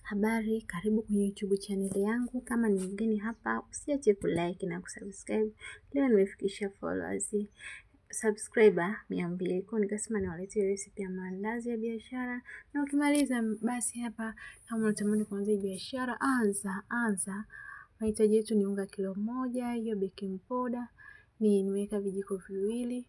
Habari, karibu kwenye YouTube channel yangu. Kama ni mgeni hapa, usiache kulike na kusubscribe. Leo nimefikisha followers subscriber 200. Kwa nikasema niwaletee recipe ya maandazi ya biashara. Na ukimaliza basi hapa kama unatamani kuanza biashara, anza. Mahitaji yetu ni unga kilo 1, hiyo baking powder nimeweka vijiko viwili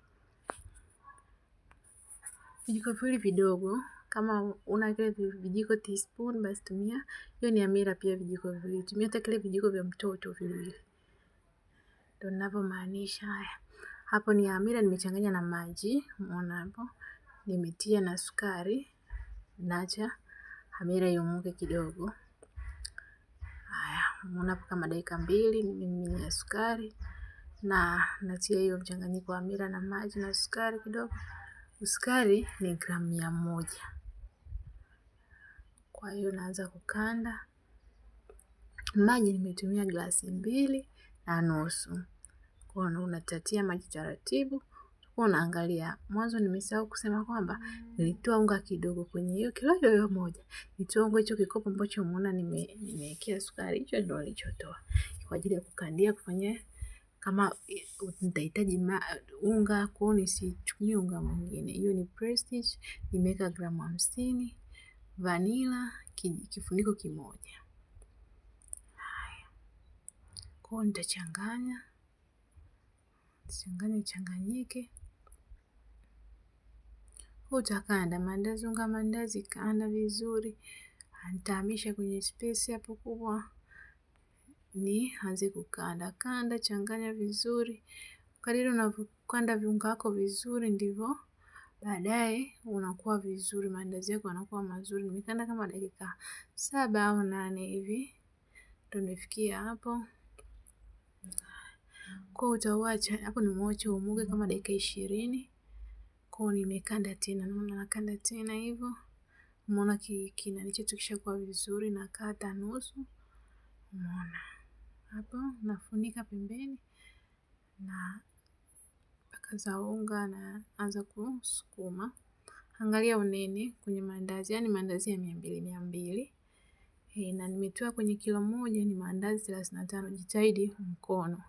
vidogo. Kama una kile vijiko teaspoon basi tumia. Hiyo ni hamira pia vijiko viwili. Tumia hata kile vijiko vya mtoto viwili. Ndio ninavyomaanisha haya. Hapo ni hamira nimechanganya na maji. Umeona hapo? Nimetia na sukari. Naacha hamira iumuke kidogo. Haya, umeona hapo kama dakika 2 nimemiminia sukari na natia hiyo mchanganyiko wa hamira na maji na sukari kidogo. Sukari ni gramu 100. Kwa hiyo naanza kukanda. Maji nimetumia glasi 2.5. Kwa hiyo unatatia maji taratibu. Kwa unaangalia. Mwanzo nimesahau kusema kwamba nilitoa unga kidogo kwenye hiyo kilo hiyo moja. Nitoa unga hicho kikopo ambacho umeona nimewekea sukari. Hicho ndio nilichotoa. Kwa ajili ya kukandia kufanya kama nitahitaji unga, kwa hiyo nisitumie unga mwingine. Hiyo ni Prestige, nimeweka gramu 50, vanilla kifuniko 1. Haya. Kwa hiyo nitachanganya changanyike. Utakanda mandazi, unga mandazi kanda vizuri. Nitahamisha kwenye space hapo kubwa. Nianze kukanda, changanya vizuri. Kadiri unavyokanda viungo wako vizuri ndivyo baadaye unakuwa vizuri, maandazi yako yanakuwa mazuri. Nimekanda kama dakika 7 au 8 hivi. Ndio nimefikia hapo. Kwa utauacha hapo, nimeuacha umuke kama dakika 20. Kwa nimekanda tena, nakanda tena hivyo. Umeona kinani chetu kishakuwa vizuri, na kata nusu. Umeona hapo, nafunika pembeni na kaza unga na anza kusukuma. Angalia unene kwenye maandazi, yani maandazi ya 200. Na nimetoa kwenye kilo 1 ni maandazi 35. Jitahidi mkono.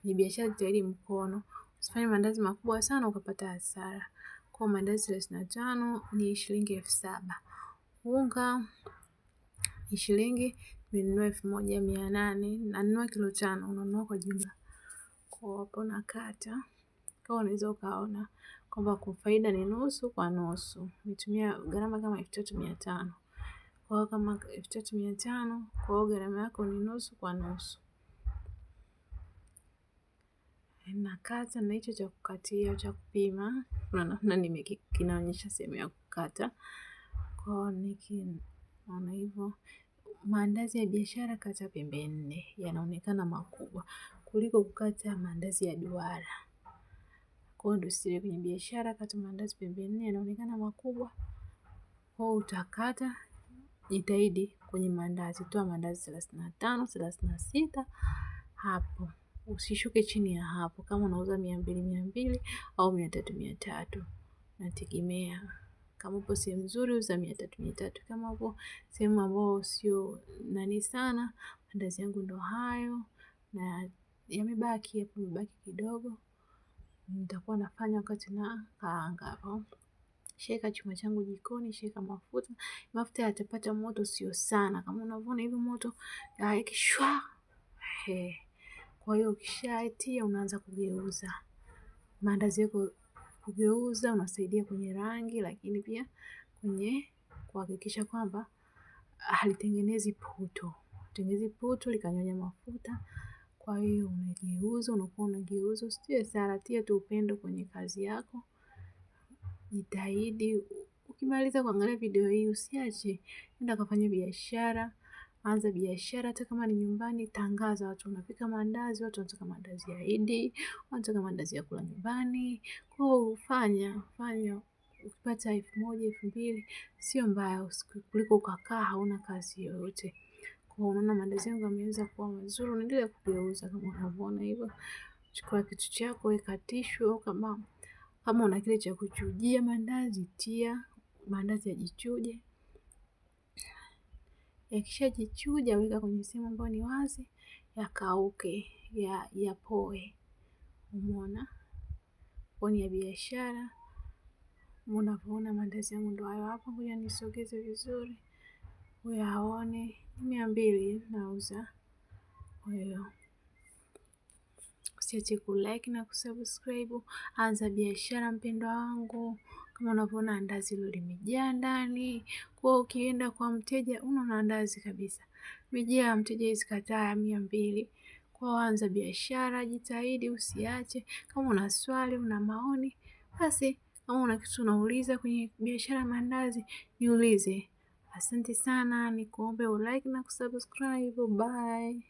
Ni biashara, jitahidi mkono. Usifanye maandazi makubwa sana ukapata hasara. Kwa maandazi 35 ni shilingi 7,000. Unga ni shilingi nimenunua 1,800. Na nunua kilo 5, unanunua kwa jumla. Kwa hapo nakata. Kwa unaweza ukaona kwamba kwa faida ni nusu kwa nusu. Nimetumia gharama kama 3,500. Kwa kama 3,500, kwa gharama yako ni nusu kwa nusu. Nakata na hicho cha kukatia cha kupima. Unaona kinaonyesha sehemu ya kukata. Kwa naona hivyo. Maandazi ya biashara kata pembe 4 yanaonekana makubwa kuliko kukata maandazi ya duara. Kwa ndio siri kwenye biashara, kata maandazi pembe 4 yanaonekana makubwa. Kwa utakata, jitahidi kwenye maandazi, toa maandazi 35, 36 hapo. Usishuke chini ya hapo. Kama unauza 200 au 300 nategemea. Kama upo sehemu nzuri uza 300. Kama upo sehemu ambayo sio nani sana, maandazi yangu ndo hayo na yamebaki kidogo. Nitakuwa nafanya wakati na kaanga hapo. Shika chuma changu jikoni, shika mafuta. Mafuta yatapata moto sio sana. Kama unavyoona hivi moto yakishwa. Kwa hiyo ukishatia unaanza kugeuza. Maandazi yako kugeuza unasaidia kwenye rangi, lakini pia kwenye kuhakikisha kwamba halitengenezi puto. Tengenezi puto likanyonya mafuta. Kwa hiyo unageuza, unakuwa unageuza. Usitie sana, tia tu upendo kwenye kazi yako. Jitahidi. Ukimaliza kuangalia video hii usiache. Nenda kafanya biashara. Anza biashara hata kama ni nyumbani, tangaza watu unapika maandazi, watu wanataka maandazi ya Idi, wanataka maandazi ya kula nyumbani. Kwa fanya. Ukipata 1,000, 2,000 sio mbaya kuliko ukakaa hauna kazi yoyote. Kwa unaona maandazi yangu yameanza kuwa mazuri, unaendelea kugeuza kama unavyoona hivyo. Chukua kitu chako weka tissue, kama una kile cha kuchujia maandazi tia maandazi yajichuje. Yakishajichuja weka kwenye sehemu ambayo ni wazi, yakauke, yapoe. Umeona? Poni ya biashara. Unavyoona mandazi yangu ndo hayo hapo. Ngoja nisogeze vizuri uyaone. 200 nauza. Kwa hiyo usiache kulike na kusubscribe. Anza biashara mpendwa wangu. Kama unavyoona andazi hilo limejaa ndani. Kwa ukienda kwa mteja unaona andazi kabisa limejaa, mteja hawezi kataa 200. Kwa anza biashara, jitahidi usiache. Kama una swali, una maoni, basi kama una kitu unauliza kwenye biashara mandazi, niulize. Asante sana, nikuombe ulike na kusubscribe. Bye.